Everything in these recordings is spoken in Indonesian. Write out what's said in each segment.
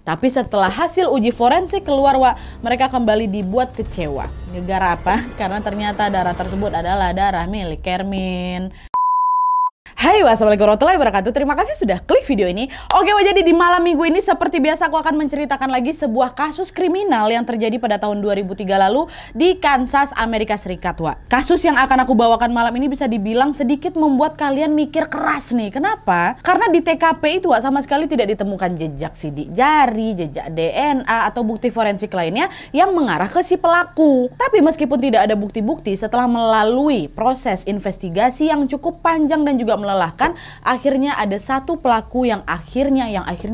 Tapi setelah hasil uji forensik keluar, Wak, mereka kembali dibuat kecewa. Gara-gara apa? Karena ternyata darah tersebut adalah darah milik Kermin. Hai, wassalamualaikum warahmatullahi wabarakatuh. Terima kasih sudah klik video ini. Oke, jadi di malam minggu ini seperti biasa aku akan menceritakan lagi sebuah kasus kriminal yang terjadi pada tahun 2003 lalu di Kansas, Amerika Serikat, Wak. Kasus yang akan aku bawakan malam ini bisa dibilang sedikit membuat kalian mikir keras nih. Kenapa? Karena di TKP itu, Wak, sama sekali tidak ditemukan jejak sidik jari, jejak DNA, atau bukti forensik lainnya yang mengarah ke si pelaku. Tapi meskipun tidak ada bukti-bukti, setelah melalui proses investigasi yang cukup panjang dan juga melelahkan, akhirnya ada satu pelaku yang akhirnya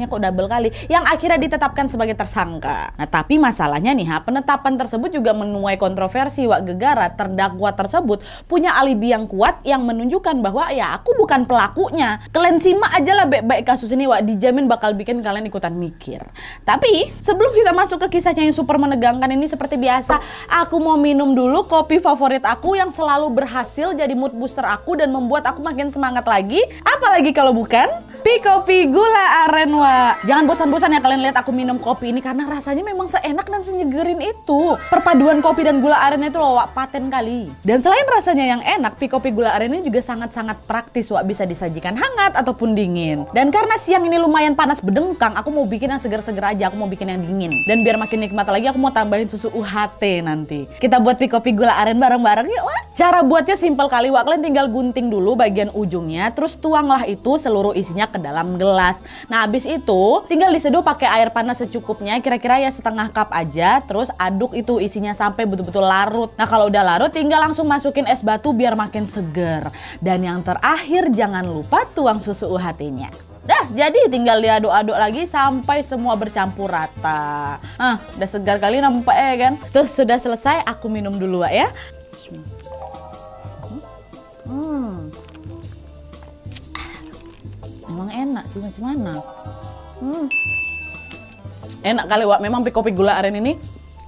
kok double kali, yang akhirnya ditetapkan sebagai tersangka. Nah, tapi masalahnya nih, penetapan tersebut juga menuai kontroversi, Wak, gegara terdakwa tersebut punya alibi yang kuat yang menunjukkan bahwa ya aku bukan pelakunya. Kalian simak aja lah baik-baik kasus ini, Wak, dijamin bakal bikin kalian ikutan mikir. Tapi sebelum kita masuk ke kisahnya yang super menegangkan ini, seperti biasa aku mau minum dulu kopi favorit aku yang selalu berhasil jadi mood booster aku dan membuat aku makin semangat lagi. Apalagi kalau bukan Kopi Gula Aren, Wak. Jangan bosan-bosan ya kalian lihat aku minum kopi ini karena rasanya memang seenak dan senyegerin itu. Perpaduan kopi dan gula aren itu loh, Wak, paten kali. Dan selain rasanya yang enak, Kopi Gula Aren ini juga sangat-sangat praktis, Wak. Bisa disajikan hangat ataupun dingin. Dan karena siang ini lumayan panas bedengkang, aku mau bikin yang seger-seger aja, aku mau bikin yang dingin. Dan biar makin nikmat lagi, aku mau tambahin susu UHT nanti. Kita buat Kopi Gula Aren bareng-bareng yuk, Wak. Cara buatnya simpel kali, Wak. Kalian tinggal gunting dulu bagian ujungnya, terus tuanglah itu seluruh isinya ke dalam gelas. Nah, habis itu tinggal diseduh pakai air panas secukupnya, kira-kira ya setengah cup aja. Terus aduk itu isinya sampai betul-betul larut. Nah, kalau udah larut tinggal langsung masukin es batu biar makin seger. Dan yang terakhir jangan lupa tuang susu UHT-nya. Dah, jadi tinggal diaduk-aduk lagi sampai semua bercampur rata. Udah segar kali nampak ya kan? Terus sudah selesai, aku minum dulu, Wak, ya. Bismillah. Emang enak sih, macam mana? Enak kali, Wak. Memang Kopi Gula Aren ini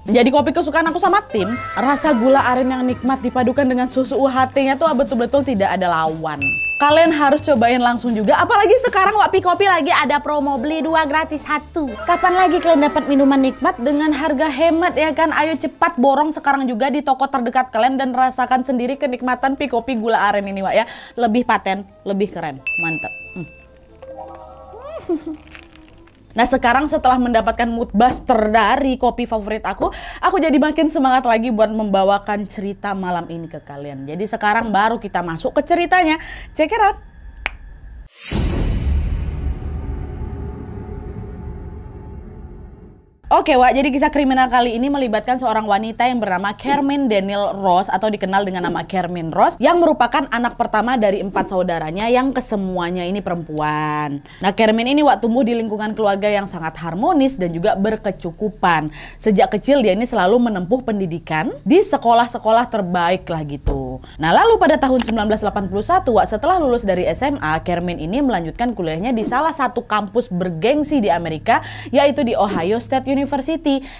jadi kopi kesukaan aku sama tim. Rasa gula aren yang nikmat dipadukan dengan susu UHT-nya tuh betul-betul tidak ada lawan. Kalian harus cobain langsung juga. Apalagi sekarang, Wak, Kopi lagi ada promo beli 2 gratis 1. Kapan lagi kalian dapat minuman nikmat dengan harga hemat ya kan? Ayo cepat borong sekarang juga di toko terdekat kalian dan rasakan sendiri kenikmatan Kopi Gula Aren ini, Wak, ya. Lebih paten, lebih keren. Mantap. Nah, sekarang setelah mendapatkan mood booster dari kopi favorit aku jadi makin semangat lagi buat membawakan cerita malam ini ke kalian. Jadi sekarang baru kita masuk ke ceritanya. Check it out. Oke, Wak, jadi kisah kriminal kali ini melibatkan seorang wanita yang bernama Kermin Daniel Ross atau dikenal dengan nama Kermin Ross, yang merupakan anak pertama dari 4 saudaranya yang kesemuanya ini perempuan. Nah, Kermin ini, Wak, tumbuh di lingkungan keluarga yang sangat harmonis dan juga berkecukupan. Sejak kecil dia ini selalu menempuh pendidikan di sekolah-sekolah terbaik lah gitu. Nah, lalu pada tahun 1981, Wak, setelah lulus dari SMA, Kermin ini melanjutkan kuliahnya di salah satu kampus bergengsi di Amerika, yaitu di Ohio State University.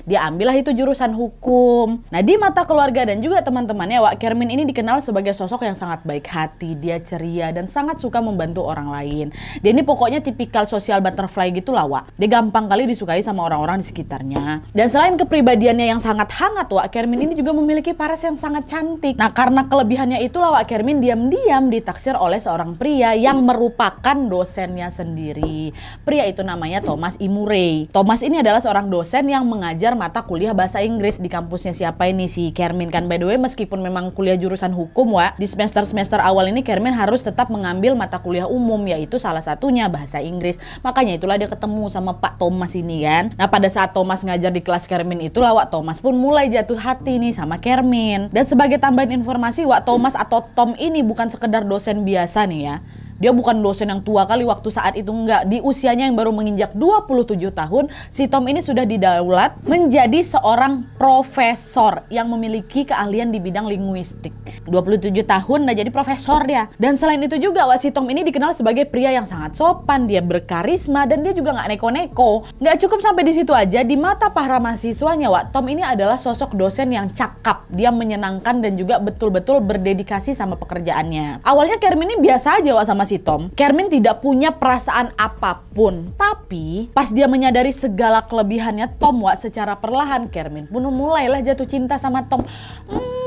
Dia ambillah itu jurusan hukum. Nah, di mata keluarga dan juga teman-temannya, Wak, Kermin ini dikenal sebagai sosok yang sangat baik hati. Dia ceria dan sangat suka membantu orang lain. Dia ini pokoknya tipikal social butterfly gitu lah, Wak. Dia gampang kali disukai sama orang-orang di sekitarnya. Dan selain kepribadiannya yang sangat hangat, Wak, Kermin ini juga memiliki paras yang sangat cantik. Nah, karena kelebihannya itulah, Wak, Kermin diam-diam ditaksir oleh seorang pria yang merupakan dosennya sendiri. Pria itu namanya Thomas E. Murray. Thomas ini adalah seorang dosen yang mengajar mata kuliah bahasa Inggris di kampusnya siapa ini, si Kermin kan. By the way, meskipun memang kuliah jurusan hukum, Wak, di semester awal ini Kermin harus tetap mengambil mata kuliah umum, yaitu salah satunya bahasa Inggris. Makanya itulah dia ketemu sama Pak Thomas ini kan. Nah, pada saat Thomas ngajar di kelas Kermin itulah, Wak, Thomas pun mulai jatuh hati nih sama Kermin. Dan sebagai tambahan informasi, Wak, Thomas atau Tom ini bukan sekedar dosen biasa nih ya. Dia bukan dosen yang tua kali waktu saat itu, enggak. Di usianya yang baru menginjak 27 tahun, si Tom ini sudah didaulat menjadi seorang profesor yang memiliki keahlian di bidang linguistik. 27 tahun udah jadi profesor dia. Dan selain itu juga, Wak, si Tom ini dikenal sebagai pria yang sangat sopan, dia berkarisma, dan dia juga nggak neko-neko. Nggak cukup sampai di situ aja, di mata para mahasiswanya, Wak, Tom ini adalah sosok dosen yang cakap. Dia menyenangkan dan juga betul-betul berdedikasi sama pekerjaannya. Awalnya Kermin ini biasa aja, Wak, sama si si Tom, Kermin tidak punya perasaan apapun. Tapi pas dia menyadari segala kelebihannya Tom, secara perlahan Kermin pun mulailah jatuh cinta sama Tom.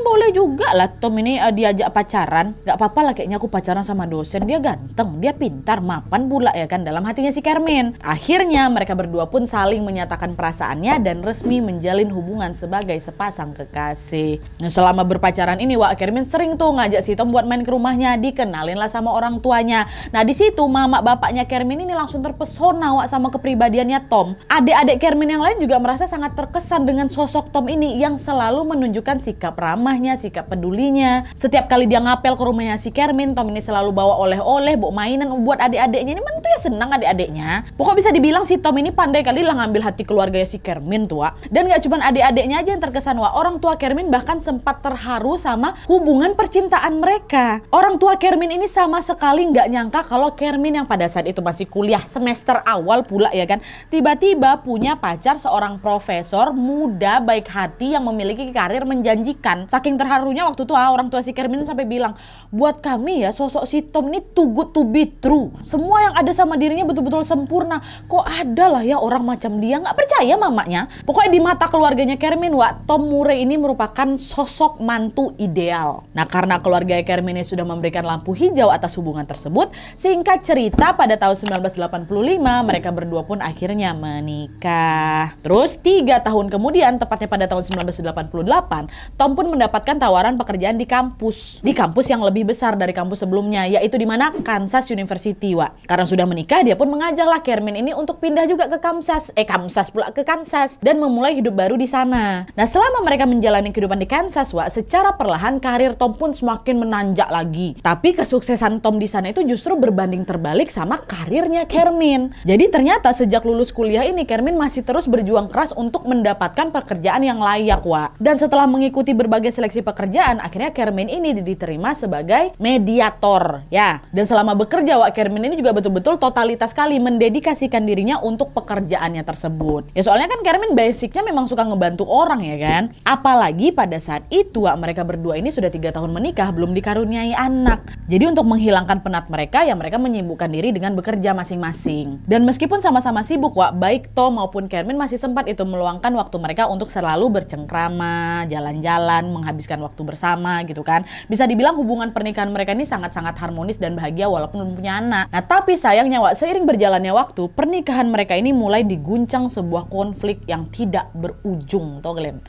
Boleh juga lah Tom ini diajak pacaran. Gak apa-apa lah kayaknya aku pacaran sama dosen. Dia ganteng, dia pintar, mapan pula ya kan, dalam hatinya si Kermin. Akhirnya mereka berdua pun saling menyatakan perasaannya dan resmi menjalin hubungan sebagai sepasang kekasih. Nah, selama berpacaran ini Kermin sering tuh ngajak si Tom buat main ke rumahnya, dikenalin lah sama orang tuanya. Nah di situ mama bapaknya Kermin ini langsung terpesona sama kepribadiannya Tom. Adik-adik Kermin yang lain juga merasa sangat terkesan dengan sosok Tom ini yang selalu menunjukkan sikap ramah, sikap pedulinya. Setiap kali dia ngapel ke rumahnya si Kermin, Tom ini selalu bawa oleh-oleh, bawa mainan buat adik-adiknya. Ini mantu ya senang adik-adiknya. Pokoknya bisa dibilang si Tom ini pandai kali lah ngambil hati keluarganya si Kermin tuh. Dan gak cuma adik-adiknya aja yang terkesan orang tua Kermin bahkan sempat terharu sama hubungan percintaan mereka. Orang tua Kermin ini sama sekali gak nyangka kalau Kermin yang pada saat itu masih kuliah semester awal pula ya kan, tiba-tiba punya pacar seorang profesor muda baik hati yang memiliki karir menjanjikan. Saking terharunya waktu itu orang tua si Kermin sampai bilang, buat kami ya sosok si Tom ini too good to be true. Semua yang ada sama dirinya betul-betul sempurna. Kok ada lah ya orang macam dia? Nggak percaya mamanya. Pokoknya di mata keluarganya Kermin, Tom Murray ini merupakan sosok mantu ideal. Nah karena keluarga Kermin ini sudah memberikan lampu hijau atas hubungan tersebut, singkat cerita pada tahun 1985 mereka berdua pun akhirnya menikah. Terus 3 tahun kemudian, tepatnya pada tahun 1988, Tom pun mendapatkan tawaran pekerjaan di kampus yang lebih besar dari kampus sebelumnya, yaitu di mana Kansas University. Karena sudah menikah, dia pun mengajaklah Kermin ini untuk pindah juga ke Kansas dan memulai hidup baru di sana. Nah, selama mereka menjalani kehidupan di Kansas, secara perlahan karir Tom pun semakin menanjak lagi. Tapi kesuksesan Tom di sana itu justru berbanding terbalik sama karirnya Kermin. Jadi ternyata sejak lulus kuliah ini Kermin masih terus berjuang keras untuk mendapatkan pekerjaan yang layak, Dan setelah mengikuti berbagai seleksi pekerjaan, akhirnya Kermin ini diterima sebagai mediator ya. Dan selama bekerja Kermin ini juga betul-betul totalitas sekali mendedikasikan dirinya untuk pekerjaannya tersebut. Ya soalnya kan Kermin basicnya memang suka ngebantu orang ya kan. Apalagi pada saat itu mereka berdua ini sudah 3 tahun menikah, belum dikaruniai anak. Jadi untuk menghilangkan penat mereka ya mereka menyibukkan diri dengan bekerja masing-masing. Dan meskipun sama-sama sibuk baik Tom maupun Kermin masih sempat itu meluangkan waktu mereka untuk selalu bercengkrama, jalan-jalan, menghabiskan waktu bersama gitu kan. Bisa dibilang hubungan pernikahan mereka ini sangat-sangat harmonis dan bahagia walaupun belum punya anak. Nah tapi sayangnya seiring berjalannya waktu, pernikahan mereka ini mulai diguncang sebuah konflik yang tidak berujung, tau kalian?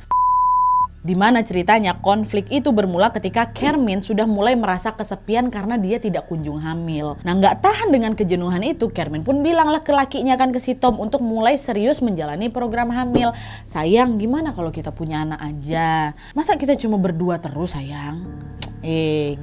Dimana ceritanya konflik itu bermula ketika Kermin sudah mulai merasa kesepian karena dia tidak kunjung hamil. Nah nggak tahan dengan kejenuhan itu, Kermin pun bilanglah ke lakinya kan, ke si Tom, untuk mulai serius menjalani program hamil. Sayang, gimana kalau kita punya anak aja? Masa kita cuma berdua terus sayang?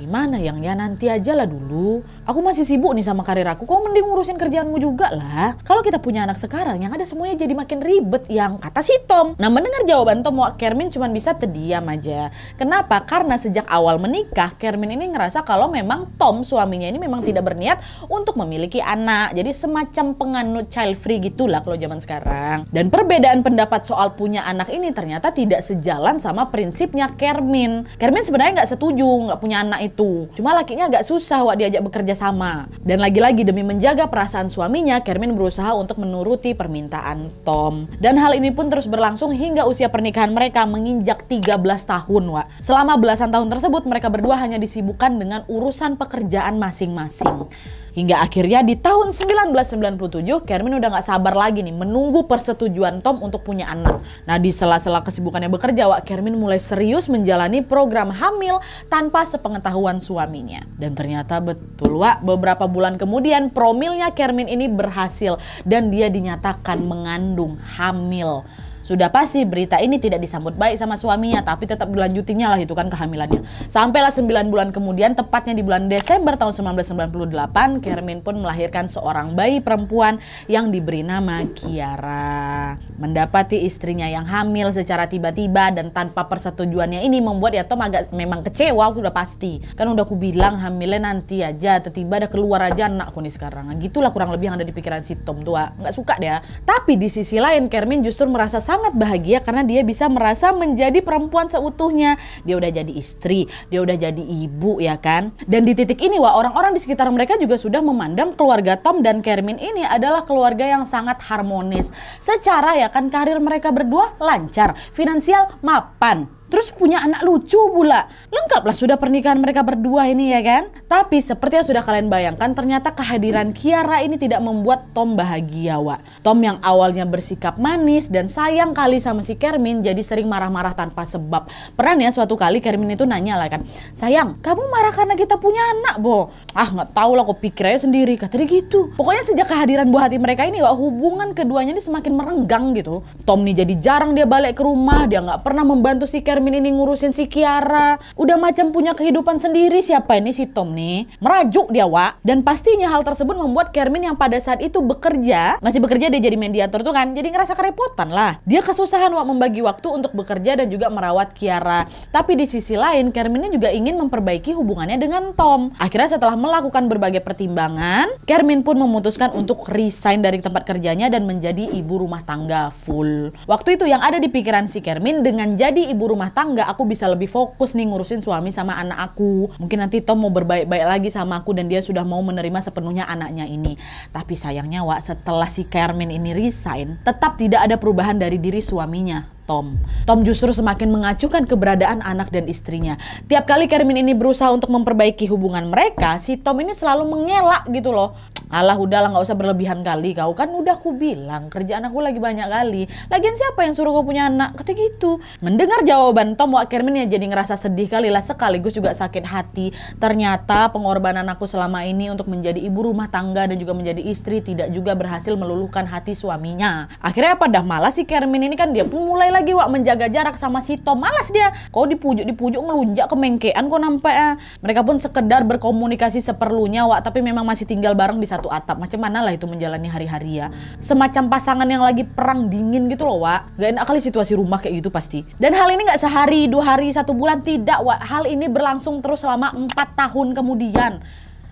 Gimana yang ya nanti aja lah dulu. Aku masih sibuk nih sama karir aku. Kau mending ngurusin kerjaanmu juga lah. Kalau kita punya anak sekarang yang ada semuanya jadi makin ribet, yang kata si Tom. Nah mendengar jawaban Tom, Kermin cuma bisa terdiam aja. Kenapa? Karena sejak awal menikah Kermin ini ngerasa kalau memang Tom suaminya ini memang tidak berniat untuk memiliki anak. Jadi semacam penganut child free gitulah kalau zaman sekarang. Dan perbedaan pendapat soal punya anak ini ternyata tidak sejalan sama prinsipnya Kermin. Kermin sebenarnya nggak setuju punya anak itu. Cuma lakinya agak susah diajak bekerja sama. Dan lagi-lagi demi menjaga perasaan suaminya, Kermin berusaha untuk menuruti permintaan Tom. Dan hal ini pun terus berlangsung hingga usia pernikahan mereka menginjak 13 tahun, Selama belasan tahun tersebut mereka berdua hanya disibukkan dengan urusan pekerjaan masing-masing. Hingga akhirnya di tahun 1997 Kermin udah gak sabar lagi nih menunggu persetujuan Tom untuk punya anak. Nah di sela-sela kesibukannya bekerja, Kermin mulai serius menjalani program hamil tanpa sepengetahuan suaminya. Dan ternyata betul, beberapa bulan kemudian promilnya Kermin ini berhasil dan dia dinyatakan mengandung hamil. Sudah pasti berita ini tidak disambut baik sama suaminya, tapi tetap dilanjutinya lah itu kan kehamilannya. Sampailah 9 bulan kemudian, tepatnya di bulan Desember tahun 1998, Kermin pun melahirkan seorang bayi perempuan yang diberi nama Kiara. Mendapati istrinya yang hamil secara tiba-tiba dan tanpa persetujuannya ini membuat Tom agak memang kecewa, sudah pasti. Kan udah aku bilang hamilnya nanti aja, tiba-tiba ada keluar aja anakku nih sekarang. Nah, gitulah kurang lebih yang ada di pikiran si Tom tua. Nggak suka dia. Tapi di sisi lain Kermin justru merasa sangat bahagia karena dia bisa merasa menjadi perempuan seutuhnya. Dia udah jadi istri, dia udah jadi ibu ya kan. Dan di titik ini wah, orang-orang di sekitar mereka juga sudah memandang keluarga Tom dan Kermin ini adalah keluarga yang sangat harmonis. Secara ya kan karir mereka berdua lancar, finansial mapan. Terus punya anak lucu pula. Lengkaplah sudah pernikahan mereka berdua ini ya kan. Tapi seperti yang sudah kalian bayangkan, ternyata kehadiran Kiara ini tidak membuat Tom bahagia Wak. Tom yang awalnya bersikap manis dan sayang kali sama si Kermin jadi sering marah-marah tanpa sebab. Pernah ya suatu kali Kermin itu nanya lah kan, sayang kamu marah karena kita punya anak Bo? Ah nggak tahu lah, kok pikir aja sendiri, kata dia gitu. Pokoknya sejak kehadiran buah hati mereka ini Wak, hubungan keduanya ini semakin merenggang gitu. Tom nih jadi jarang dia balik ke rumah, dia nggak pernah membantu si Kermin ini ngurusin si Kiara. Udah macam punya kehidupan sendiri. Siapa ini si Tom nih? Merajuk dia Wak. Dan pastinya hal tersebut membuat Kermin yang pada saat itu masih bekerja dia jadi mediator tuh kan, jadi ngerasa kerepotan lah. Dia kesusahan Wak membagi waktu untuk bekerja dan juga merawat Kiara. Tapi di sisi lain Kermin juga ingin memperbaiki hubungannya dengan Tom. Akhirnya setelah melakukan berbagai pertimbangan, Kermin pun memutuskan untuk resign dari tempat kerjanya dan menjadi ibu rumah tangga full. Waktu itu yang ada di pikiran si Kermin, dengan jadi ibu rumah tangga aku bisa lebih fokus nih ngurusin suami sama anak aku. Mungkin nanti Tom mau berbaik-baik lagi sama aku dan dia sudah mau menerima sepenuhnya anaknya ini. Tapi sayangnya Wak, setelah si Kermin ini resign, tetap tidak ada perubahan dari diri suaminya Tom. Tom justru semakin mengacuhkan keberadaan anak dan istrinya. Tiap kali Kermin ini berusaha untuk memperbaiki hubungan mereka, si Tom ini selalu mengelak gitu loh. Alah udahlah, nggak usah berlebihan kali kau, kan udah aku bilang kerjaan aku lagi banyak kali. Lagian siapa yang suruh kau punya anak? Kata gitu. Mendengar jawaban Tom, Wak, Kermin ya jadi ngerasa sedih kali lah, sekaligus juga sakit hati. Ternyata pengorbanan aku selama ini untuk menjadi ibu rumah tangga dan juga menjadi istri tidak juga berhasil meluluhkan hati suaminya. Akhirnya apa dah, malas si Kermin ini kan dia pun mulai lagi Wak menjaga jarak sama si Tom. Malas dia. Kau dipujuk ngelunjak ke mengkean kok nampak ya. Mereka pun sekedar berkomunikasi seperlunya Wak, tapi memang masih tinggal bareng di satu atap. Macam mana lah itu menjalani hari-hari ya. Semacam pasangan yang lagi perang dingin gitu loh Wak. Gak enak kali situasi rumah kayak gitu pasti. Dan hal ini gak sehari, 2 hari, 1 bulan, tidak Wak. Hal ini berlangsung terus selama 4 tahun kemudian.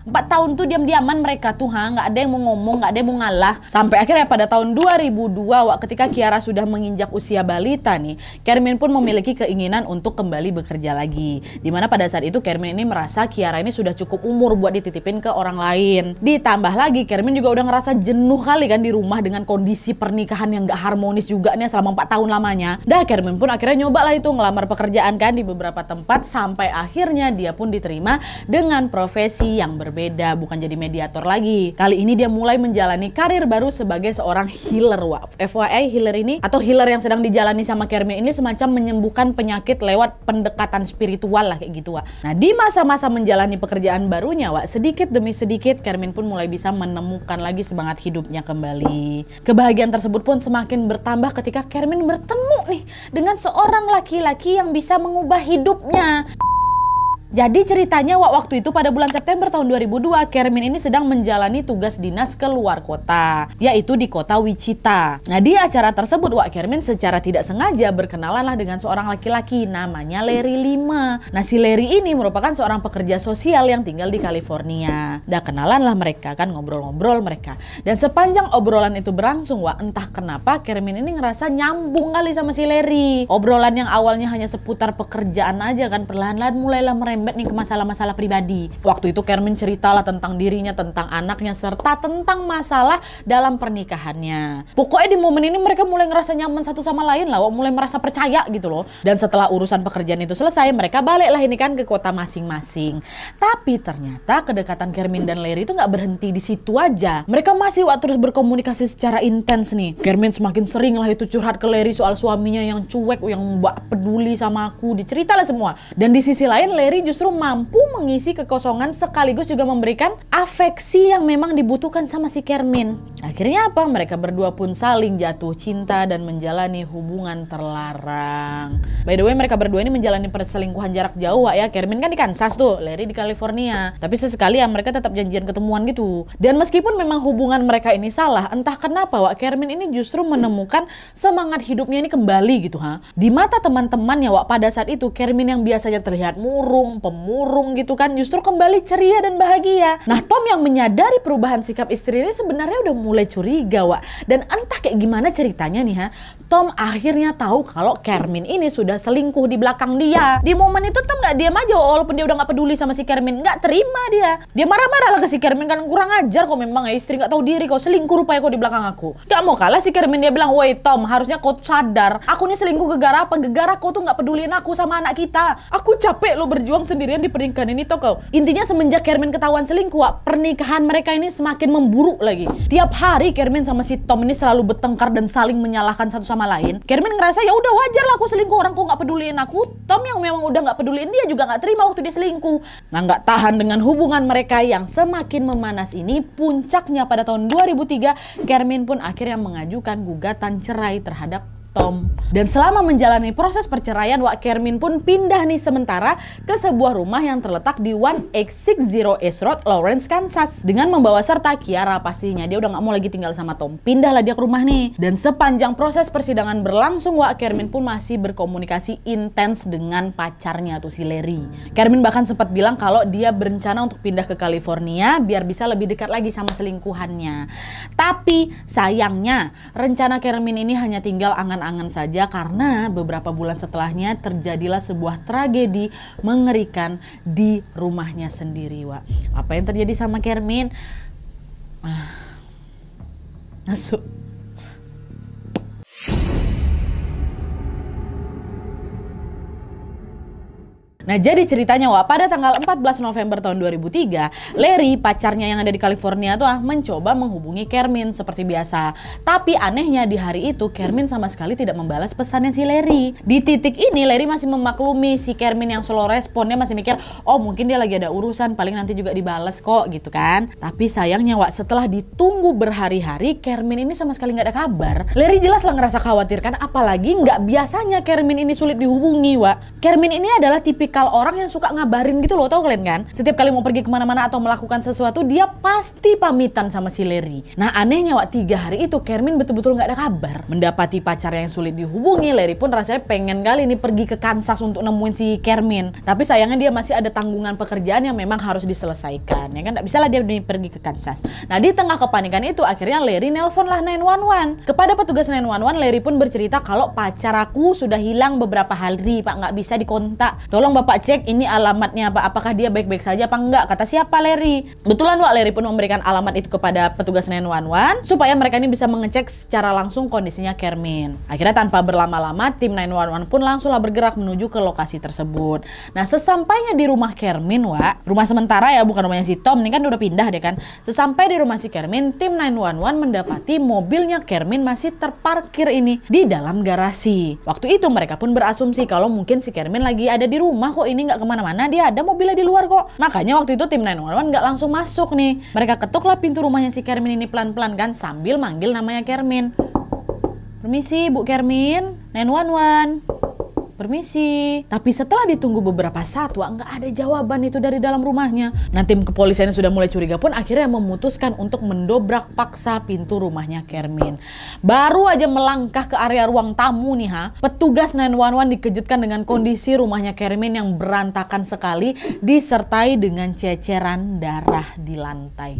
4 tahun tuh diam-diaman mereka tuh nggak ada yang mau ngomong, nggak ada yang mau ngalah. Sampai akhirnya pada tahun 2002 Wak, ketika Kiara sudah menginjak usia balita nih, Kermin pun memiliki keinginan untuk kembali bekerja lagi. Dimana pada saat itu Kermin ini merasa Kiara ini sudah cukup umur buat dititipin ke orang lain. Ditambah lagi Kermin juga udah ngerasa jenuh kali kan di rumah dengan kondisi pernikahan yang nggak harmonis juga nih selama 4 tahun lamanya. Dah Kermin pun akhirnya nyoba lah itu ngelamar pekerjaan kan di beberapa tempat, sampai akhirnya dia pun diterima dengan profesi yang berbeda, bukan jadi mediator lagi. Kali ini dia mulai menjalani karir baru sebagai seorang healer Wak. FYI, healer ini atau healer yang sedang dijalani sama Kermin ini semacam menyembuhkan penyakit lewat pendekatan spiritual lah kayak gitu Wak. Nah di masa-masa menjalani pekerjaan barunya Wak, sedikit demi sedikit Kermin pun mulai bisa menemukan lagi semangat hidupnya kembali. Kebahagiaan tersebut pun semakin bertambah ketika Kermin bertemu nih dengan seorang laki-laki yang bisa mengubah hidupnya. Jadi ceritanya waktu itu pada bulan September tahun 2002, Kermin ini sedang menjalani tugas dinas ke luar kota, yaitu di kota Wichita. Nah di acara tersebut Kermin secara tidak sengaja berkenalanlah dengan seorang laki-laki namanya Larry Lima. Nah si Larry ini merupakan seorang pekerja sosial yang tinggal di California. Nah kenalanlah mereka kan, ngobrol-ngobrol mereka. Dan sepanjang obrolan itu berlangsung entah kenapa Kermin ini ngerasa nyambung kali sama si Larry. Obrolan yang awalnya hanya seputar pekerjaan aja kan, perlahan-lahan mulailah merembet nih ke masalah-masalah pribadi. Waktu itu Kermin ceritalah tentang dirinya, tentang anaknya, serta tentang masalah dalam pernikahannya. Pokoknya di momen ini mereka mulai ngerasa nyaman satu sama lain lah, mulai merasa percaya gitu loh. Dan setelah urusan pekerjaan itu selesai, mereka baliklah ini kan ke kota masing-masing. Tapi ternyata kedekatan Kermin dan Larry itu nggak berhenti di situ aja. Mereka masih terus berkomunikasi secara intens nih. Kermin semakin sering lah itu curhat ke Larry soal suaminya yang cuek, yang nggak peduli sama aku, diceritalah semua. Dan di sisi lain Larry justru mampu mengisi kekosongan sekaligus juga memberikan afeksi yang memang dibutuhkan sama si Kermin. Akhirnya apa? Mereka berdua pun saling jatuh cinta dan menjalani hubungan terlarang. By the way, mereka berdua ini menjalani perselingkuhan jarak jauh ya. Kermin kan di Kansas tuh, Larry di California. Tapi sesekali ya mereka tetap janjian ketemuan gitu. Dan meskipun memang hubungan mereka ini salah, entah kenapa Kermin ini justru menemukan semangat hidupnya ini kembali gitu Di mata teman-temannya pada saat itu Kermin yang biasanya terlihat murung, pemurung gitu kan, justru kembali ceria dan bahagia. Nah Tom yang menyadari perubahan sikap istri ini sebenarnya udah mulai mulai curiga, Wak. Dan entah kayak gimana ceritanya nih ha, Tom akhirnya tahu kalau Kermin ini sudah selingkuh di belakang dia. Di momen itu Tom gak diam aja, walaupun dia udah gak peduli sama si Kermin, gak terima dia. Dia marah-marah lah ke si Kermin, kan kurang ajar kau memang ya, istri gak tahu diri, kau selingkuh rupanya kau di belakang aku. Gak mau kalah si Kermin, dia bilang, woi Tom, harusnya kau sadar, aku ini selingkuh gegara apa? Gegara kau tuh gak peduliin aku sama anak kita. Aku capek lo berjuang sendirian di pernikahan ini toh kau. Intinya semenjak Kermin ketahuan selingkuh, Wak, pernikahan mereka ini semakin memburuk lagi. Tiap hari Kermin sama si Tom ini selalu bertengkar dan saling menyalahkan satu sama lain. Kermin ngerasa ya udah wajar lah aku selingkuh, orang kok nggak peduliin aku. Tom yang memang udah nggak peduliin dia juga nggak terima waktu dia selingkuh. Nah, nggak tahan dengan hubungan mereka yang semakin memanas ini, puncaknya pada tahun 2003 Kermin pun akhirnya mengajukan gugatan cerai terhadap Tom. Dan selama menjalani proses perceraian, Wak, Kermin pun pindah nih sementara ke sebuah rumah yang terletak di 1860 East Road, Lawrence, Kansas. Dengan membawa serta Kiara pastinya. Dia udah gak mau lagi tinggal sama Tom. Pindahlah dia ke rumah nih. Dan sepanjang proses persidangan berlangsung, Wak, Kermin pun masih berkomunikasi intens dengan pacarnya tuh si Larry. Kermin bahkan sempat bilang kalau dia berencana untuk pindah ke California biar bisa lebih dekat lagi sama selingkuhannya. Tapi sayangnya rencana Kermin ini hanya tinggal angan-angan saja, karena beberapa bulan setelahnya terjadilah sebuah tragedi mengerikan di rumahnya sendiri, Wak. Apa yang terjadi sama Kermin? Masuk. Nah, jadi ceritanya, Wak, pada tanggal 14 November tahun 2003, Larry, pacarnya yang ada di California tuh mencoba menghubungi Kermin seperti biasa. Tapi anehnya di hari itu Kermin sama sekali tidak membalas pesannya si Larry. Di titik ini Larry masih memaklumi si Kermin yang slow respon, dia masih mikir, oh mungkin dia lagi ada urusan, paling nanti juga dibales kok gitu kan. Tapi sayangnya, Wak, setelah ditunggu berhari-hari Kermin ini sama sekali nggak ada kabar. Larry jelas lah ngerasa khawatir kan, apalagi nggak biasanya Kermin ini sulit dihubungi, Wak. Kermin ini adalah tipikal orang yang suka ngabarin gitu loh, tau kalian kan? Setiap kali mau pergi kemana-mana atau melakukan sesuatu, dia pasti pamitan sama si Larry. Nah, anehnya, Wak, 3 hari itu Kermin betul-betul nggak ada kabar. Mendapati pacar yang sulit dihubungi, Larry pun rasanya pengen kali ini pergi ke Kansas untuk nemuin si Kermin. Tapi sayangnya dia masih ada tanggungan pekerjaan yang memang harus diselesaikan, ya kan? Nggak bisa lah dia pergi ke Kansas. Nah, di tengah kepanikan itu akhirnya Larry nelpon lah 911. Kepada petugas 911, Larry pun bercerita kalau pacar aku sudah hilang beberapa hari, Pak, nggak bisa dikontak. Tolong Bapak cek ini alamatnya apa, apakah dia baik-baik saja apa enggak, kata siapa Larry. Betulan, Wak, Larry pun memberikan alamat itu kepada petugas 911 supaya mereka ini bisa mengecek secara langsung kondisinya Kermin. Akhirnya tanpa berlama-lama tim 911 pun langsunglah bergerak menuju ke lokasi tersebut. Nah, sesampainya di rumah Kermin, Wak, rumah sementara ya, bukan rumahnya si Tom, ini kan udah pindah deh kan. Sesampai di rumah si Kermin, tim 911 mendapati mobilnya Kermin masih terparkir ini di dalam garasi. Waktu itu mereka pun berasumsi kalau mungkin si Kermin lagi ada di rumah kok, ini nggak kemana-mana, dia ada mobilnya di luar kok. Makanya waktu itu tim 911 nggak langsung masuk nih. Mereka ketuklah pintu rumahnya si Kermin ini pelan-pelan kan, sambil manggil namanya Kermin. Permisi Bu Kermin, 911. Permisi. Tapi setelah ditunggu beberapa saat, Wak, nggak ada jawaban itu dari dalam rumahnya. Nah, tim kepolisian yang sudah mulai curiga pun akhirnya memutuskan untuk mendobrak paksa pintu rumahnya Kermin. Baru aja melangkah ke area ruang tamu nih ha, petugas 911 dikejutkan dengan kondisi rumahnya Kermin yang berantakan sekali disertai dengan ceceran darah di lantai.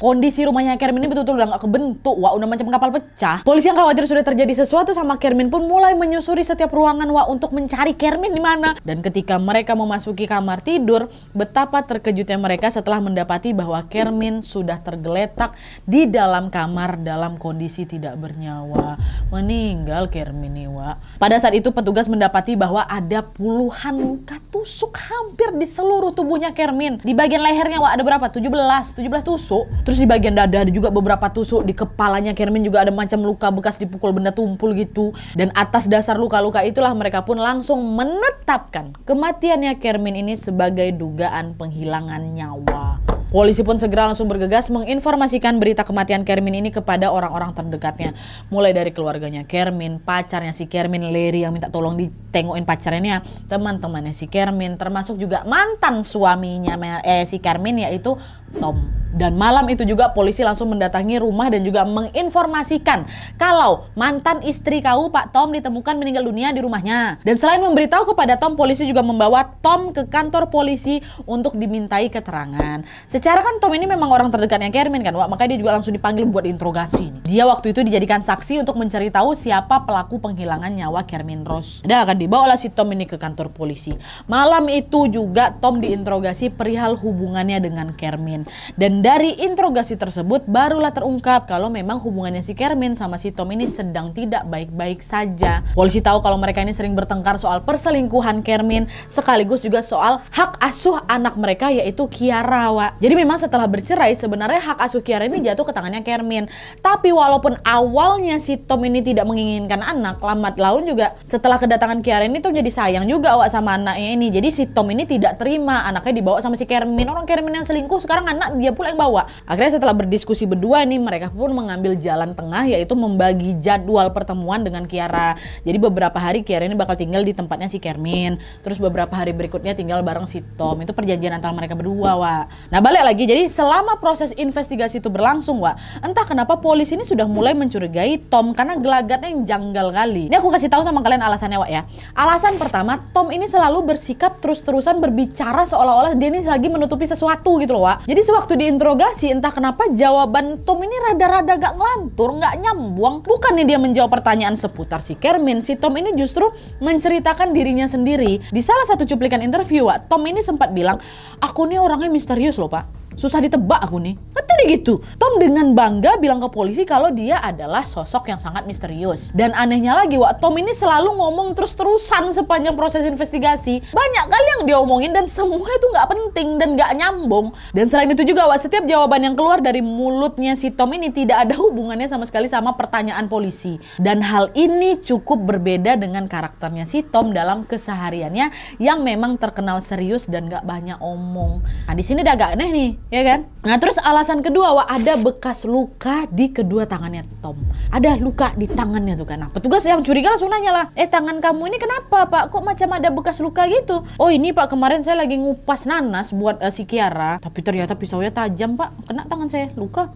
Kondisi rumahnya Kermin ini betul-betul udah gak kebentuk, Wak, udah macam kapal pecah. Polisi yang khawatir sudah terjadi sesuatu sama Kermin pun mulai menyusuri setiap ruangan, Wak, untuk mencari Kermin di mana. Dan ketika mereka memasuki kamar tidur, betapa terkejutnya mereka setelah mendapati bahwa Kermin sudah tergeletak di dalam kamar dalam kondisi tidak bernyawa. Meninggal Kermin nih, Wak. Pada saat itu petugas mendapati bahwa ada puluhan luka tusuk hampir di seluruh tubuhnya Kermin. Di bagian lehernya, Wak, ada berapa? 17 tusuk. Terus di bagian dada ada juga beberapa tusuk. Di kepalanya Kermin juga ada macam luka bekas dipukul benda tumpul gitu. Dan atas dasar luka-luka itulah mereka pun langsung menetapkan kematiannya Kermin ini sebagai dugaan penghilangan nyawa. Polisi pun segera langsung bergegas menginformasikan berita kematian Kermin ini kepada orang-orang terdekatnya. Mulai dari keluarganya Kermin, pacarnya si Kermin, Larry yang minta tolong ditengokin pacarnya, teman-temannya si Kermin, termasuk juga mantan suaminya si Kermin yaitu Tom. Dan malam itu juga polisi langsung mendatangi rumah dan juga menginformasikan kalau mantan istri kau Pak Tom ditemukan meninggal dunia di rumahnya. Dan selain memberitahu kepada Tom, polisi juga membawa Tom ke kantor polisi untuk dimintai keterangan. Secara kan Tom ini memang orang terdekatnya Kermin kan, Wak, makanya dia juga langsung dipanggil buat interogasi. Dia waktu itu dijadikan saksi untuk mencari tahu siapa pelaku penghilangan nyawa Kermin Rose. Dan akan dibawalah si Tom ini ke kantor polisi. Malam itu juga Tom diinterogasi perihal hubungannya dengan Kermin. Dan dari interogasi tersebut barulah terungkap kalau memang hubungannya si Kermin sama si Tom ini sedang tidak baik-baik saja. Polisi tahu kalau mereka ini sering bertengkar soal perselingkuhan Kermin, sekaligus juga soal hak asuh anak mereka yaitu Kiara, Wak. Jadi memang setelah bercerai sebenarnya hak asuh Kiara ini jatuh ke tangannya Kermin. Tapi walaupun awalnya si Tom ini tidak menginginkan anak, lambat laun juga setelah kedatangan Kiara ini Tom jadi sayang juga, Wak, sama anaknya ini. Jadi si Tom ini tidak terima anaknya dibawa sama si Kermin. Orang Kermin yang selingkuh sekarang anak dia pula yang bawa. Akhirnya setelah berdiskusi berdua nih, mereka pun mengambil jalan tengah yaitu membagi jadwal pertemuan dengan Kiara. Jadi beberapa hari Kiara ini bakal tinggal di tempatnya si Kermin, terus beberapa hari berikutnya tinggal bareng si Tom. Itu perjanjian antara mereka berdua, Wak. Nah balik lagi, jadi selama proses investigasi itu berlangsung, Wak, entah kenapa polisi ini sudah mulai mencurigai Tom karena gelagatnya yang janggal kali. Ini aku kasih tahu sama kalian alasannya, Wak, ya. Alasan pertama, Tom ini selalu bersikap terus-terusan berbicara seolah-olah dia ini lagi menutupi sesuatu gitu loh, Wak. Jadi sewaktu diinterogasi entah kenapa jawaban Tom ini rada-rada gak ngelantur, gak nyambung. Bukannya dia menjawab pertanyaan seputar si Kermin, si Tom ini justru menceritakan dirinya sendiri. Di salah satu cuplikan interview, Wak, Tom ini sempat bilang, aku nih orangnya misterius loh, Pak. Susah ditebak aku nih. Kata dia gitu. Tom dengan bangga bilang ke polisi kalau dia adalah sosok yang sangat misterius. Dan anehnya lagi, Wak, Tom ini selalu ngomong terus-terusan sepanjang proses investigasi. Banyak kali yang dia omongin dan semua itu gak penting dan gak nyambung. Dan selain itu juga, Wak, setiap jawaban yang keluar dari mulutnya si Tom ini tidak ada hubungannya sama sekali sama pertanyaan polisi. Dan hal ini cukup berbeda dengan karakternya si Tom dalam kesehariannya yang memang terkenal serius dan gak banyak omong. Nah di sini udah agak aneh nih, ya kan? Nah terus alasan kedua, Wak, ada bekas luka di kedua tangannya Tom. Ada luka di tangannya tuh kan. Nah petugas yang curiga langsung nanya lah, tangan kamu ini kenapa, Pak? Kok macam ada bekas luka gitu? Oh ini, Pak, kemarin saya lagi ngupas nanas buat si Kiara, tapi ternyata pisaunya tajam, Pak, kena tangan saya, luka.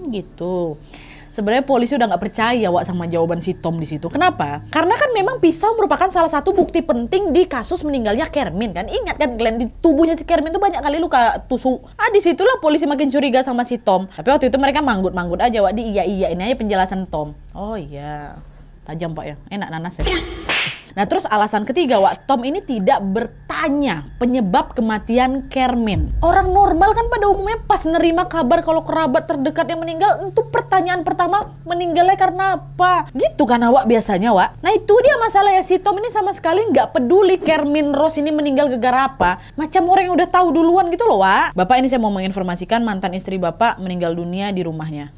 Gitu. Sebenarnya polisi udah nggak percaya, Wak, sama jawaban si Tom di situ. Kenapa? Karena kan memang pisau merupakan salah satu bukti penting di kasus meninggalnya Kermin kan. Ingat kan kalian, di tubuhnya si Kermin tuh banyak kali luka tusuk. Disitulah polisi makin curiga sama si Tom. Tapi waktu itu mereka manggut-manggut aja, Wak, iya-iyain aja penjelasan Tom. Oh iya, tajam, Pak, ya. Enak nanas ya. Nah terus alasan ketiga, Wak, Tom ini tidak bertanya penyebab kematian Kermin. Orang normal kan pada umumnya pas nerima kabar kalau kerabat terdekat yang meninggal, itu pertanyaan pertama, meninggalnya karena apa? Gitu kan, Wak, biasanya, Wak. Nah itu dia masalahnya, si Tom ini sama sekali nggak peduli Kermin Rose ini meninggal gara-gara apa. Macam orang yang udah tahu duluan gitu loh, Wak. Bapak ini saya mau menginformasikan mantan istri Bapak meninggal dunia di rumahnya.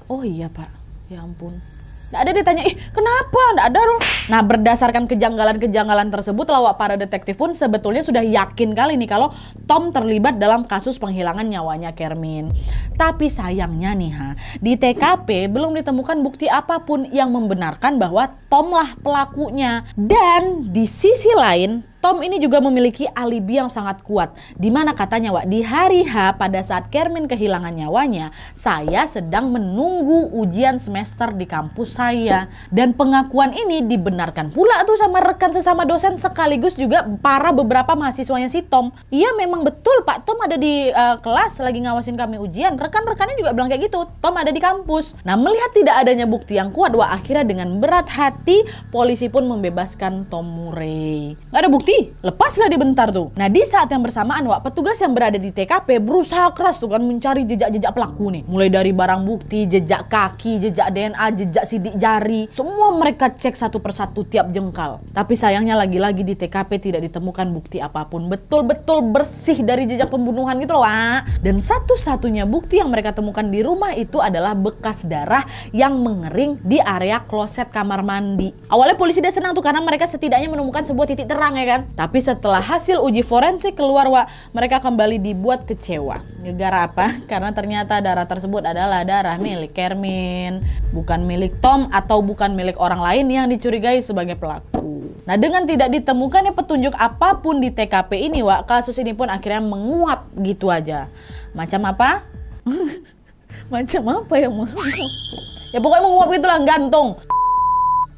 Oh iya, Pak, ya ampun. Nggak ada ditanya, kenapa? Nggak ada loh. Nah berdasarkan kejanggalan-kejanggalan tersebut, Wak, para detektif pun sebetulnya sudah yakin kali nih kalau Tom terlibat dalam kasus penghilangan nyawanya Kermin. Tapi sayangnya nih, di TKP belum ditemukan bukti apapun yang membenarkan bahwa Tom lah pelakunya. Dan di sisi lain, Tom ini juga memiliki alibi yang sangat kuat. Dimana katanya, Wak, di hari H pada saat Kermin kehilangan nyawanya, saya sedang menunggu ujian semester di kampus saya. Dan pengakuan ini dibenarkan pula tuh sama rekan sesama dosen sekaligus juga para beberapa mahasiswanya si Tom. Iya memang betul, Pak, Tom ada di kelas lagi ngawasin kami ujian. Rekan-rekannya juga bilang kayak gitu, Tom ada di kampus. Nah melihat tidak adanya bukti yang kuat, Wak, akhirnya dengan berat hati polisi pun membebaskan Tom Murray. Gak ada bukti, lepaslah dia bentar tuh. Nah di saat yang bersamaan, Wak, petugas yang berada di TKP berusaha keras tuh kan mencari jejak-jejak pelaku nih. Mulai dari barang bukti, jejak kaki, jejak DNA, jejak sidik jari. Semua mereka cek satu persatu tiap jengkal. Tapi sayangnya lagi-lagi di TKP tidak ditemukan bukti apapun. Betul-betul bersih dari jejak pembunuhan gitu loh, Wak. Dan satu-satunya bukti yang mereka temukan di rumah itu adalah bekas darah yang mengering di area kloset kamar mandi. Awalnya polisi dia senang tuh karena mereka setidaknya menemukan sebuah titik terang, ya kan. Tapi setelah hasil uji forensik keluar, Wak, mereka kembali dibuat kecewa. Gara-gara apa? Karena ternyata darah tersebut adalah darah milik Kermin, bukan milik Tom atau bukan milik orang lain yang dicurigai sebagai pelaku. Nah dengan tidak ditemukannya petunjuk apapun di TKP ini, Wak, kasus ini pun akhirnya menguap gitu aja. Macam apa? Macam apa ya menguap? Ya pokoknya menguap itulah, gantung.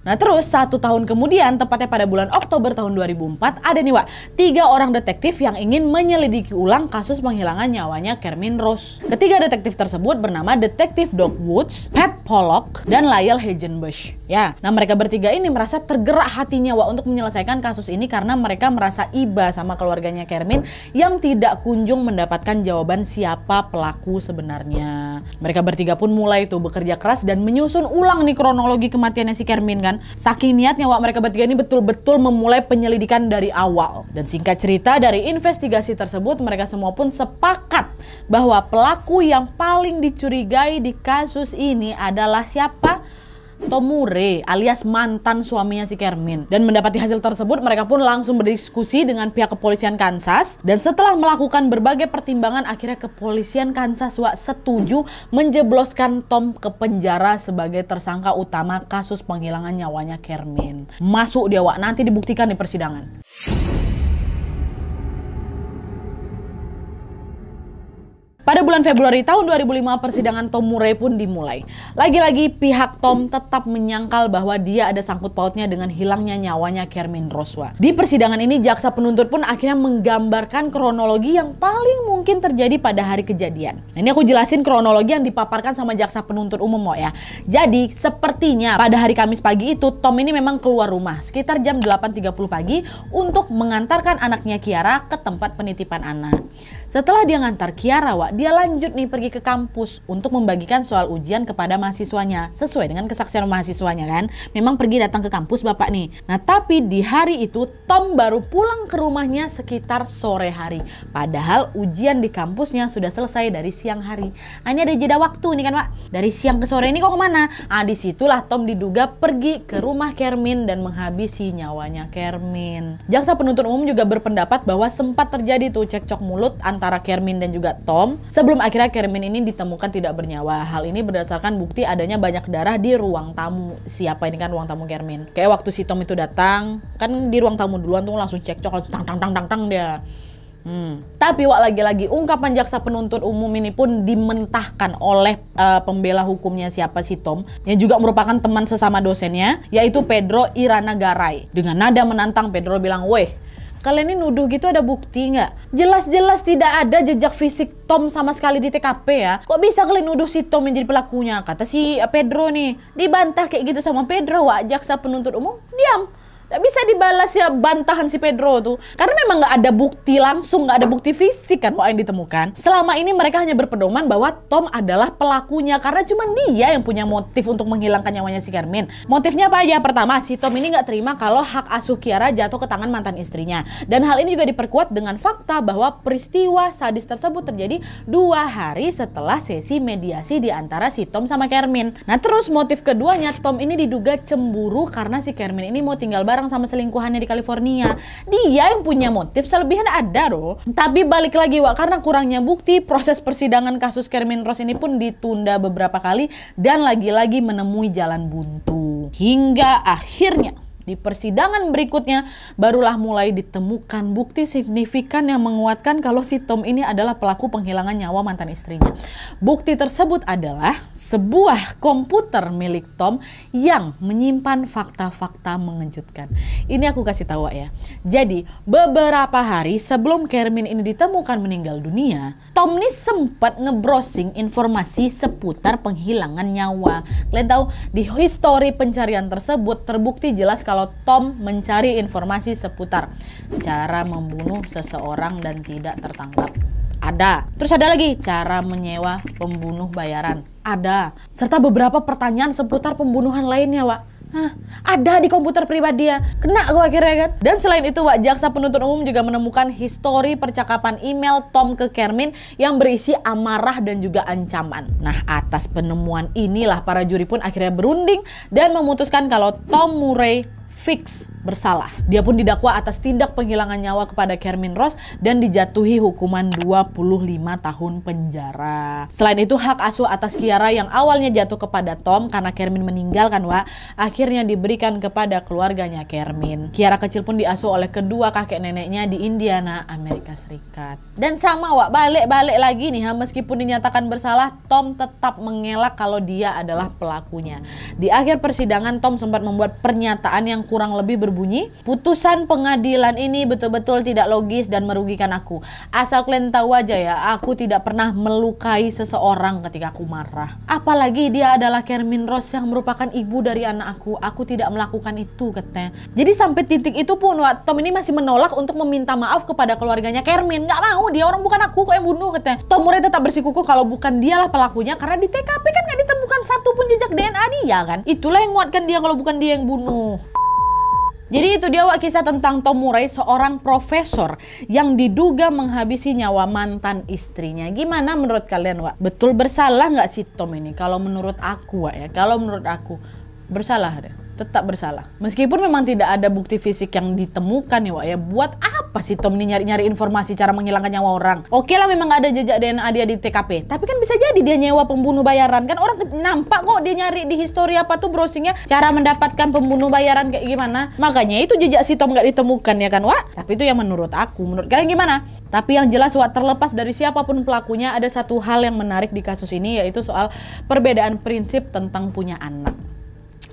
Nah terus 1 tahun kemudian, tepatnya pada bulan Oktober tahun 2004, ada nih Wak, 3 orang detektif yang ingin menyelidiki ulang kasus penghilangan nyawanya Kermin Rose. Ketiga detektif tersebut bernama Detektif Doug Woods, Pat Pollock, dan Lyle Hagenbush. Ya, nah mereka bertiga ini merasa tergerak hatinya Wak untuk menyelesaikan kasus ini karena mereka merasa iba sama keluarganya Kermin yang tidak kunjung mendapatkan jawaban siapa pelaku sebenarnya. Mereka bertiga pun mulai tuh bekerja keras dan menyusun ulang nih kronologi kematiannya si Kermin kan. Saking niatnya Wak, mereka bertiga ini betul-betul memulai penyelidikan dari awal. Dan singkat cerita, dari investigasi tersebut mereka semua pun sepakat bahwa pelaku yang paling dicurigai di kasus ini adalah siapa? Tom Murray alias mantan suaminya si Kermin. Dan mendapati hasil tersebut, mereka pun langsung berdiskusi dengan pihak kepolisian Kansas. Dan setelah melakukan berbagai pertimbangan, akhirnya kepolisian Kansas Wak setuju menjebloskan Tom ke penjara sebagai tersangka utama kasus penghilangan nyawanya Kermin. Masuk dia Wak, nanti dibuktikan di persidangan. Pada bulan Februari tahun 2005, persidangan Tom Murray pun dimulai. Lagi-lagi pihak Tom tetap menyangkal bahwa dia ada sangkut pautnya dengan hilangnya nyawanya Kermin Rose. Di persidangan ini, jaksa penuntut pun akhirnya menggambarkan kronologi yang paling mungkin terjadi pada hari kejadian. Nah, ini aku jelasin kronologi yang dipaparkan sama jaksa penuntut umum ya. Jadi, sepertinya pada hari Kamis pagi itu, Tom ini memang keluar rumah sekitar jam 8.30 pagi untuk mengantarkan anaknya Kiara ke tempat penitipan anak. Setelah dia ngantar Kiara, Wak, dia lanjut nih pergi ke kampus untuk membagikan soal ujian kepada mahasiswanya. Sesuai dengan kesaksian mahasiswanya kan. Memang pergi datang ke kampus bapak nih. Nah tapi di hari itu Tom baru pulang ke rumahnya sekitar sore hari. Padahal ujian di kampusnya sudah selesai dari siang hari. Nah, ini ada jeda waktu nih kan Wak. Dari siang ke sore ini kok kemana? Ah disitulah Tom diduga pergi ke rumah Kermin dan menghabisi nyawanya Kermin. Jaksa penuntut umum juga berpendapat bahwa sempat terjadi tuh cekcok mulut antara Kermin dan juga Tom sebelum akhirnya Kermin ini ditemukan tidak bernyawa. Hal ini berdasarkan bukti adanya banyak darah di ruang tamu. Siapa ini kan ruang tamu Kermin. Kayak waktu si Tom itu datang, kan di ruang tamu duluan tuh langsung cekcok, langsung tang dia. Tapi Wak, lagi-lagi ungkapan jaksa penuntut umum ini pun dimentahkan oleh pembela hukumnya siapa si Tom, yang juga merupakan teman sesama dosennya, yaitu Pedro Iranagaray. Dengan nada menantang, Pedro bilang, "Weh, kalian ini nuduh gitu ada bukti nggak? Jelas-jelas tidak ada jejak fisik Tom sama sekali di TKP ya. Kok bisa kalian nuduh si Tom yang jadi pelakunya?" Kata si Pedro nih. Dibantah kayak gitu sama Pedro, Wak, jaksa penuntut umum diam. Nggak bisa dibalas ya bantahan si Pedro tuh. Karena memang nggak ada bukti langsung, nggak ada bukti fisik kan Wak yang ditemukan. Selama ini mereka hanya berpedoman bahwa Tom adalah pelakunya karena cuma dia yang punya motif untuk menghilangkan nyawanya si Kermin. Motifnya apa aja? Pertama, si Tom ini nggak terima kalau hak asuh Kiara jatuh ke tangan mantan istrinya. Dan hal ini juga diperkuat dengan fakta bahwa peristiwa sadis tersebut terjadi 2 hari setelah sesi mediasi di antara si Tom sama Kermin. Nah terus motif keduanya, Tom ini diduga cemburu karena si Kermin ini mau tinggal bareng sama selingkuhannya di California. Dia yang punya motif, selebihnya ada loh. Tapi balik lagi Wak, karena kurangnya bukti, proses persidangan kasus Kermin Rose ini pun ditunda beberapa kali dan lagi-lagi menemui jalan buntu. Hingga akhirnya di persidangan berikutnya barulah mulai ditemukan bukti signifikan yang menguatkan kalau si Tom ini adalah pelaku penghilangan nyawa mantan istrinya. Bukti tersebut adalah sebuah komputer milik Tom yang menyimpan fakta-fakta mengejutkan. Ini aku kasih tahu ya. Jadi beberapa hari sebelum Kermin ini ditemukan meninggal dunia, Tom ini sempat ngebrowsing informasi seputar penghilangan nyawa. Kalian tahu di history pencarian tersebut terbukti jelas kalau Tom mencari informasi seputar cara membunuh seseorang dan tidak tertangkap. Ada. Terus ada lagi cara menyewa pembunuh bayaran. Ada. Serta beberapa pertanyaan seputar pembunuhan lainnya, Wak. Ada di komputer pribadi dia. Kena gue akhirnya kan. Dan selain itu Wak, jaksa penuntut umum juga menemukan histori percakapan email Tom ke Kermin yang berisi amarah dan juga ancaman. Nah atas penemuan inilah para juri pun akhirnya berunding dan memutuskan kalau Tom Murray fix bersalah. Dia pun didakwa atas tindak penghilangan nyawa kepada Kermin Ross dan dijatuhi hukuman 25 tahun penjara. Selain itu, hak asuh atas Kiara yang awalnya jatuh kepada Tom karena Kermin meninggal kan Wak, akhirnya diberikan kepada keluarganya Kermin. Kiara kecil pun diasuh oleh kedua kakek neneknya di Indiana, Amerika Serikat. Dan sama Wak, balik lagi nih, meskipun dinyatakan bersalah, Tom tetap mengelak kalau dia adalah pelakunya. Di akhir persidangan, Tom sempat membuat pernyataan yang kurang lebih berbunyi, putusan pengadilan ini betul-betul tidak logis dan merugikan aku. Asal kalian tahu aja ya, aku tidak pernah melukai seseorang ketika aku marah. Apalagi dia adalah Kermin Ross yang merupakan ibu dari anak aku. Aku tidak melakukan itu, katanya. Jadi sampai titik itu pun Tom ini masih menolak untuk meminta maaf kepada keluarganya Kermin. Nggak mau, dia orang bukan aku kok yang bunuh, katanya. Tom Murray tetap bersikukuh kalau bukan dialah pelakunya karena di TKP kan nggak ditemukan satu pun jejak DNA dia kan. Itulah yang menguatkan dia kalau bukan dia yang bunuh. Jadi itu dia Wak, kisah tentang Tom Murray, seorang profesor yang diduga menghabisi nyawa mantan istrinya. Gimana menurut kalian Wak? Betul bersalah nggak si Tom ini? Kalau menurut aku Wak ya, kalau menurut aku bersalah deh. Tetap bersalah. Meskipun memang tidak ada bukti fisik yang ditemukan ya Wak ya. Buat apa sih Tom ini nyari-nyari informasi cara menghilangkan nyawa orang? Oke lah memang gak ada jejak DNA dia di TKP. Tapi kan bisa jadi dia nyewa pembunuh bayaran. Kan orang nampak kok dia nyari di history apa tuh browsingnya. Cara mendapatkan pembunuh bayaran kayak gimana. Makanya itu jejak si Tom gak ditemukan ya kan Wak. Tapi itu yang menurut aku. Menurut kalian gimana? Tapi yang jelas Wak, terlepas dari siapapun pelakunya, ada satu hal yang menarik di kasus ini, yaitu soal perbedaan prinsip tentang punya anak.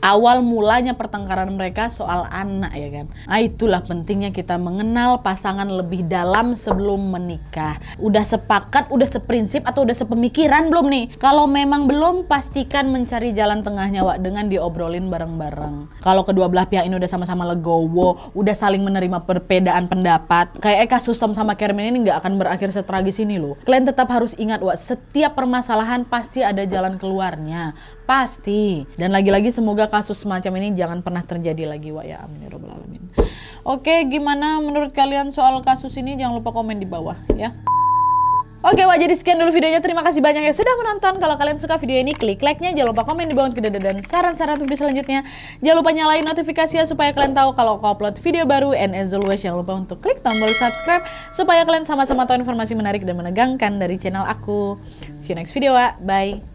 Awal mulanya pertengkaran mereka soal anak ya kan. Nah, itulah pentingnya kita mengenal pasangan lebih dalam sebelum menikah. Udah sepakat, udah seprinsip atau udah sepemikiran belum nih? Kalau memang belum, pastikan mencari jalan tengahnya Wak dengan diobrolin bareng-bareng. Kalau kedua belah pihak ini udah sama-sama legowo, udah saling menerima perbedaan pendapat, kayak kasus Tom sama Kermin ini nggak akan berakhir setragis ini loh. Kalian tetap harus ingat Wak, setiap permasalahan pasti ada jalan keluarnya. Pasti. Dan lagi-lagi semoga kasus semacam ini jangan pernah terjadi lagi Wak ya, amin ya rabbal alamin. Oke, gimana menurut kalian soal kasus ini? Jangan lupa komen di bawah ya. Oke Wak, jadi sekian dulu videonya. Terima kasih banyak yang sudah menonton. Kalau kalian suka video ini, klik like-nya. Jangan lupa komen di bawah dan saran-saran untuk video selanjutnya. Jangan lupa nyalain notifikasinya supaya kalian tahu kalau aku upload video baru. And as always, jangan lupa untuk klik tombol subscribe supaya kalian sama-sama tahu informasi menarik dan menegangkan dari channel aku. See you next video Wak, bye.